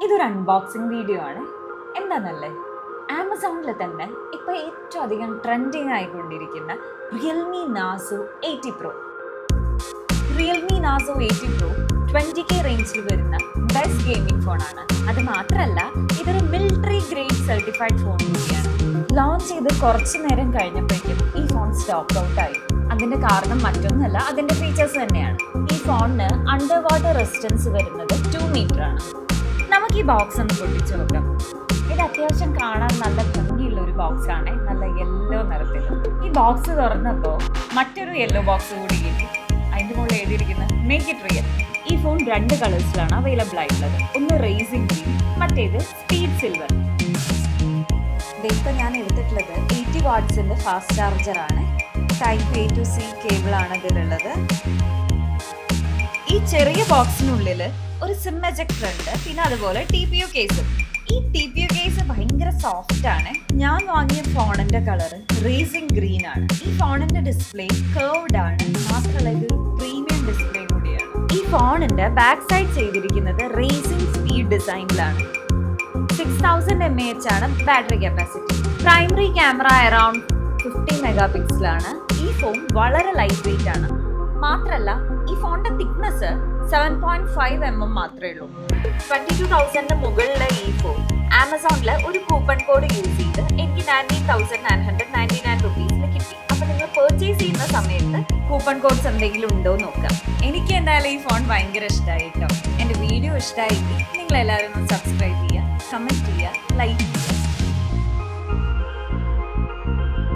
ഇതൊരു unboxing video ആണ്. എന്താണെന്നല്ലേ, ആമസോണിൽ തന്നെ ഇപ്പോൾ ഏറ്റവും അധികം ട്രെൻഡിങ് ആയിക്കൊണ്ടിരിക്കുന്ന Realme Narzo 80 Pro. Realme Narzo 80 Pro 20K റേഞ്ചിൽ വരുന്ന ബെസ്റ്റ് ഗെയിമിംഗ് ഫോണാണ്. അത് മാത്രമല്ല, ഇതൊരു മിലിറ്ററി ഗ്രേഡ് സർട്ടിഫൈഡ് ഫോൺ കൂടിയാണ്. ലോഞ്ച് ചെയ്ത് കുറച്ച് നേരം കഴിഞ്ഞപ്പോഴേക്കും ഈ ഫോൺ സ്റ്റോക്ക് ഔട്ട് ആയി. അതിന്റെ കാരണം മറ്റൊന്നുമല്ല, അതിന്റെ ഫീച്ചേഴ്സ് തന്നെയാണ്. ഈ ഫോണിന് അണ്ടർ വാട്ടർ റെസിസ്റ്റൻസ് വരുന്നത് 2 മീറ്റർ ആണ്. നമുക്ക് ഈ ബോക്സ് ഒന്ന് പൊട്ടിച്ചു നോക്കാം. ഇത് അത്യാവശ്യം കാണാൻ നല്ല ഭംഗിയുള്ള ഒരു ബോക്സ് ആണ്, നല്ല യെല്ലോ നിറത്തിൽ. ഈ ബോക്സ് തുറന്നപ്പോൾ മറ്റൊരു യെല്ലോ ബോക്സ് കൂടി കിട്ടി. അതിന്റെ മുകളിൽ എഴുതിയിരിക്കുന്നത് മേക്ക് ഇറ്റ് റിയൽ. ഈ ഫോൺ 2 കളേഴ്സിലാണ് അവൈലബിൾ ആയിട്ടുള്ളത്. ഒന്ന് റേസിംഗ് ഗ്രീൻ, മറ്റേത് സ്പീഡ് സിൽവർ. ഇതിപ്പോൾ ഞാൻ എടുത്തിട്ടുള്ളത് 80 വാട്ട്സിന്റെ ഫാസ്റ്റ് ചാർജർ ആണ്. Type A to C cable ആണ് ഇതിലുള്ളത്. ഈ ചെറിയ ബോക്സിനുള്ളിൽ ഒരു സിം എജക്ടർ ഉണ്ട്, പിന്നെ അതുപോലെ TPU കേസും. ഈ TPU കേസ് ഭയങ്കര സോഫ്റ്റ് ആണ്. ഞാൻ വാങ്ങിയ ഫോണിന്റെ കളർ റേസിംഗ് ഗ്രീൻ ആണ്. ഈ ഫോണിന്റെ ഡിസ്പ്ലേ കർവ്ഡ് ആണ്, മാത്രമല്ല ഇതൊരു പ്രീമിയം ഡിസ്പ്ലേ കൂടിയാണ്. ഈ ഫോണിന്റെ ബാക്ക് സൈഡ് ചെയ്തിരിക്കുന്നത് റേസിംഗ് സ്പീഡ് ഡിസൈനിലാണ്. 6000 mAh ആണ് battery capacity. Primary camera around 50 mega പിക്സലാണ്. ഈ ഫോൺ വളരെ ലൈറ്റ് വെയിറ്റ് ആണ്. മാത്രമല്ല ഈ ഫോണിന്റെ തിക്നെസ് 7.5 mm മാത്രമേ ഉള്ളൂ. 22,000 മുകളിലെ ഈ ഫോൺ ആമസോണിൽ ഒരു കൂപ്പൺ കോഡ് യൂസ് ചെയ്ത് എനിക്ക് 19,999 റുപ്പീസിന് കിട്ടി. അപ്പൊ നിങ്ങൾ പർച്ചേസ് ചെയ്യുന്ന സമയത്ത് കൂപ്പൺ കോഡ്സ് എന്തെങ്കിലും ഉണ്ടോ നോക്കാം. എനിക്ക് എന്തായാലും ഈ ഫോൺ ഭയങ്കര ഇഷ്ടമായി കേട്ടോ. എൻ്റെ വീഡിയോ ഇഷ്ടമായെങ്കിൽ നിങ്ങൾ എല്ലാവരും ഒന്ന് സബ്സ്ക്രൈബ് ചെയ്യുക, കമൻറ്റ് ചെയ്യുക, ലൈക്ക് ചെയ്യുക.